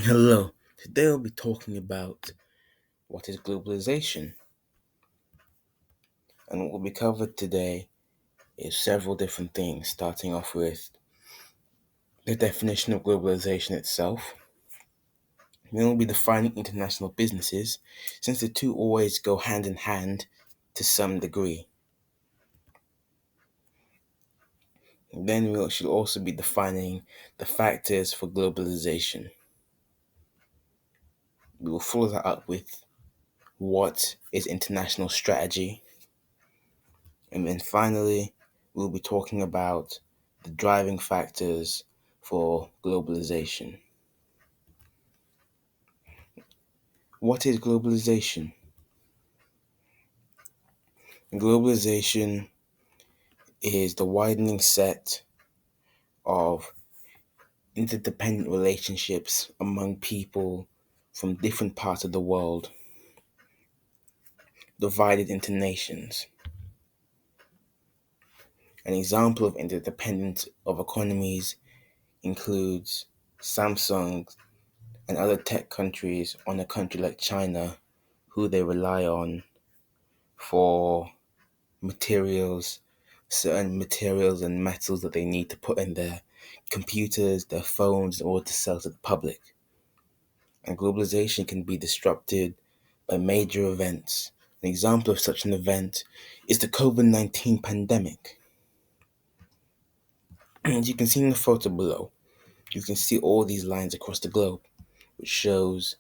Hello, today we'll be talking about what is globalization. And what will be covered today is several different things, starting off with the definition of globalization itself. Then we'll be defining international businesses, since the two always go hand in hand to some degree. And then we should also be defining the factors for globalization. We will follow that up with what is international strategy. And then finally, we'll be talking about the driving factors for globalization. What is globalization? Globalization is the widening set of interdependent relationships among people from different parts of the world, divided into nations. An example of interdependence of economies includes Samsung and other tech countries on a country like China, who they rely on for materials, certain materials and metals that they need to put in their computers, their phones, in order to sell to the public. And globalization can be disrupted by major events. An example of such an event is the COVID-19 pandemic. As you can see in the photo below, you can see all these lines across the globe, which shows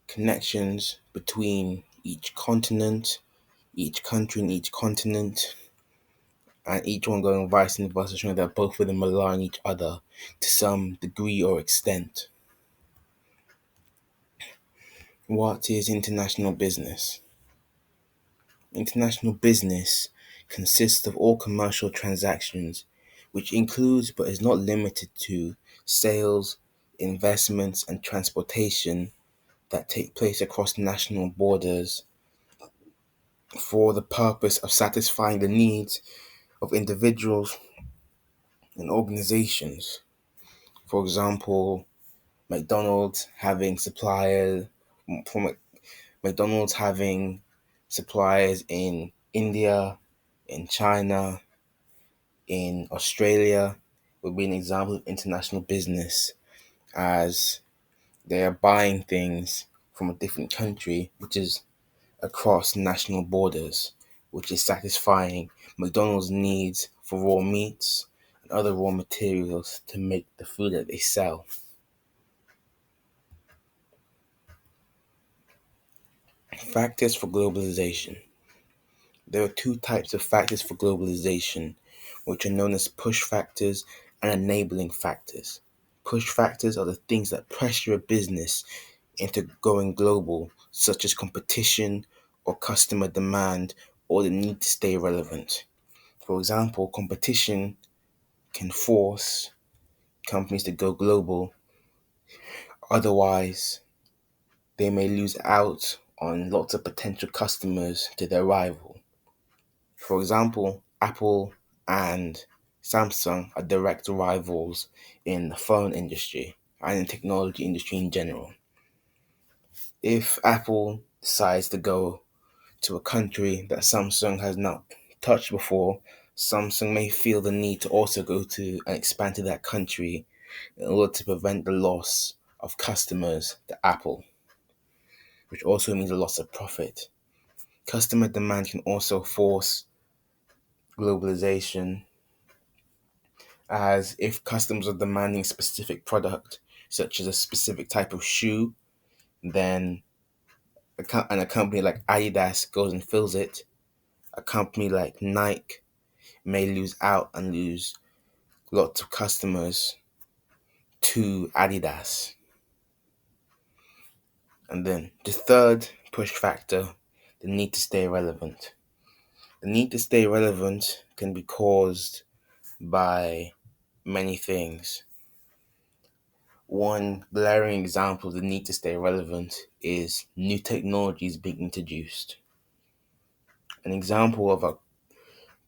connections between each continent, each country and each continent, and each one going vice versa, showing that both of them rely on each other to some degree or extent. What is international business? International business consists of all commercial transactions, which includes but is not limited to sales, investments, and transportation that take place across national borders for the purpose of satisfying the needs of individuals and organizations. For example, McDonald's having suppliers for McDonald's having suppliers in India, in China, in Australia would be an example of international business, as they are buying things from a different country which is across national borders, which is satisfying McDonald's needs for raw meats and other raw materials to make the food that they sell. Factors for globalization. There are two types of factors for globalization, which are known as push factors and enabling factors. Push factors are the things that pressure a business into going global, such as competition or customer demand or the need to stay relevant. For example, competition can force companies to go global, otherwise, they may lose out on lots of potential customers to their rival. For example, Apple and Samsung are direct rivals in the phone industry and in technology industry in general. If Apple decides to go to a country that Samsung has not touched before, Samsung may feel the need to also go to and expand to that country in order to prevent the loss of customers to Apple, which also means a loss of profit. Customer demand can also force globalization, as if customers are demanding a specific product, such as a specific type of shoe, then a company like Adidas goes and fills it, a company like Nike may lose out and lose lots of customers to Adidas. And then the third push factor, the need to stay relevant. The need to stay relevant can be caused by many things. One glaring example of the need to stay relevant is new technologies being introduced. An example of a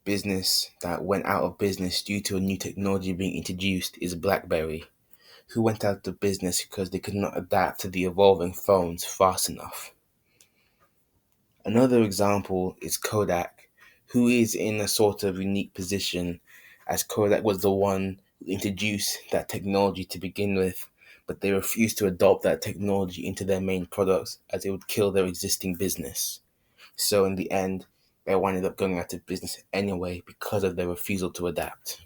business that went out of business due to a new technology being introduced is BlackBerry, who went out of business because they could not adapt to the evolving phones fast enough. Another example is Kodak, who is in a sort of unique position as Kodak was the one who introduced that technology to begin with, but they refused to adopt that technology into their main products as it would kill their existing business. So in the end, they wound up going out of business anyway because of their refusal to adapt.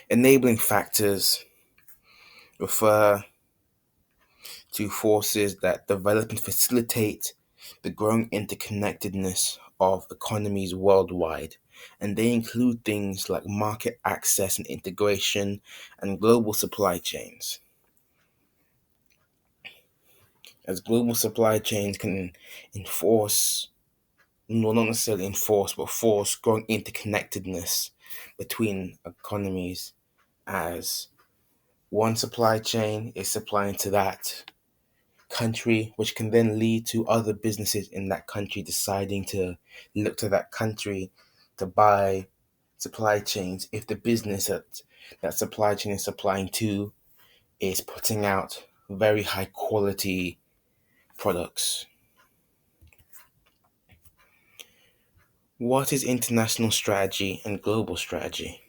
Enabling factors refer to forces that develop and facilitate the growing interconnectedness of economies worldwide, and they include things like market access and integration and global supply chains. As global supply chains can enforce, no, not necessarily enforce, but force growing interconnectedness between economies, as one supply chain is supplying to that country, which can then lead to other businesses in that country deciding to look to that country to buy supply chains if the business that that supply chain is supplying to is putting out very high quality products. What is international strategy and global strategy?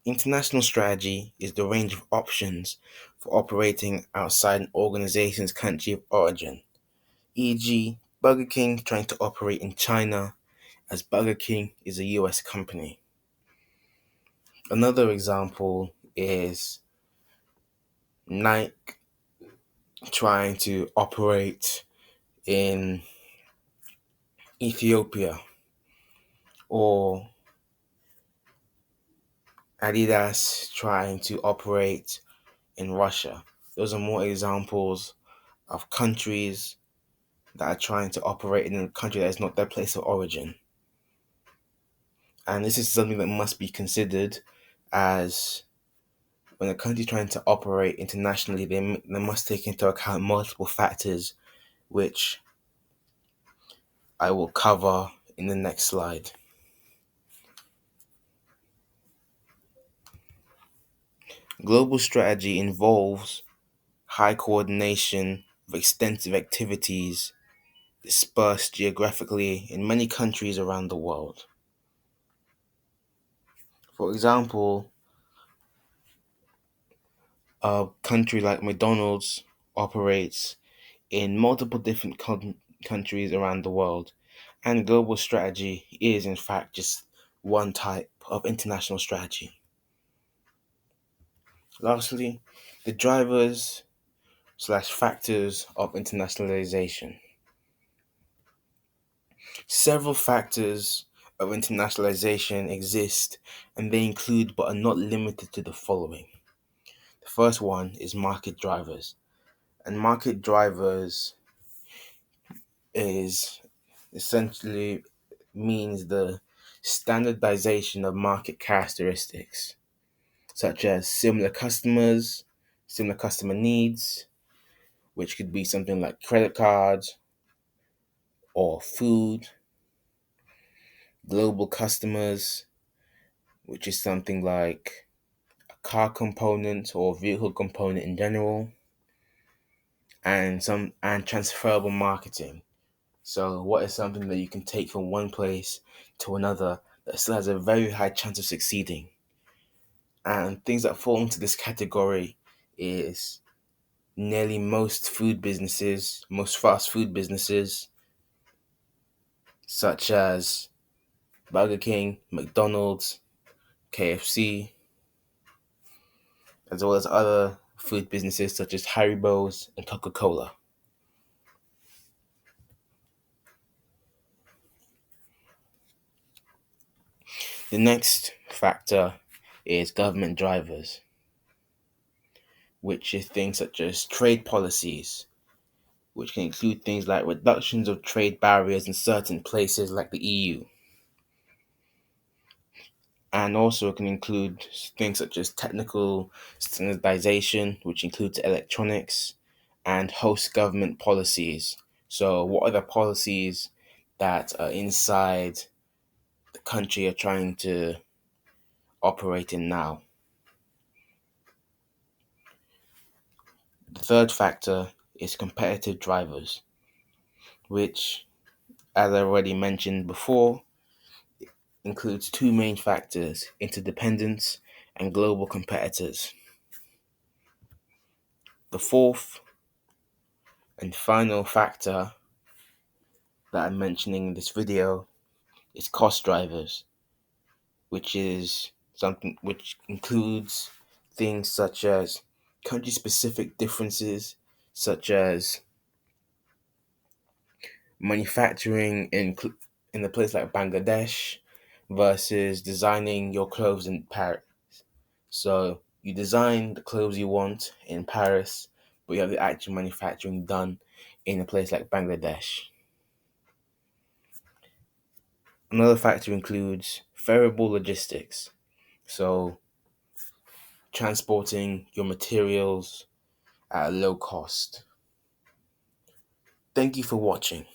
International strategy is the range of options for operating outside an organization's country of origin, e.g., Burger King trying to operate in China as Burger King is a US company. Another example is Nike trying to operate in Ethiopia, or Adidas trying to operate in Russia. Those are more examples of countries that are trying to operate in a country that is not their place of origin. And this is something that must be considered, as when a country is trying to operate internationally, they must take into account multiple factors, which I will cover in the next slide. Global strategy involves high coordination of extensive activities dispersed geographically in many countries around the world. For example, a country like McDonald's operates in multiple different countries around the world, and global strategy is, in fact, just one type of international strategy. Lastly, the drivers slash factors of internationalization. Several factors of internationalization exist, and they include but are not limited to the following. The first one is market drivers. And market drivers is essentially means the standardization of market characteristics, such as similar customer needs, which could be something like credit cards or food, global customers, which is something like a car component or vehicle component in general, and transferable marketing. So what is something that you can take from one place to another that still has a very high chance of succeeding? And things that fall into this category is nearly most fast food businesses, such as Burger King, McDonald's, KFC, as well as other food businesses such as Haribo's and Coca-Cola. The next factor is government drivers, which is things such as trade policies, which can include things like reductions of trade barriers in certain places like the EU. And also it can include things such as technical standardization, which includes electronics, and host government policies. So, what are the policies that are inside the country are trying to operate in now? The third factor is competitive drivers, which, as I already mentioned before, includes two main factors: interdependence and global competitors. The fourth and final factor that I'm mentioning in this video is cost drivers, which is something which includes things such as country specific differences, such as manufacturing in a place like Bangladesh versus designing your clothes in Paris. So you design the clothes you want in Paris, but you have the actual manufacturing done in a place like Bangladesh. Another factor includes variable logistics. So transporting your materials at a low cost. Thank you for watching.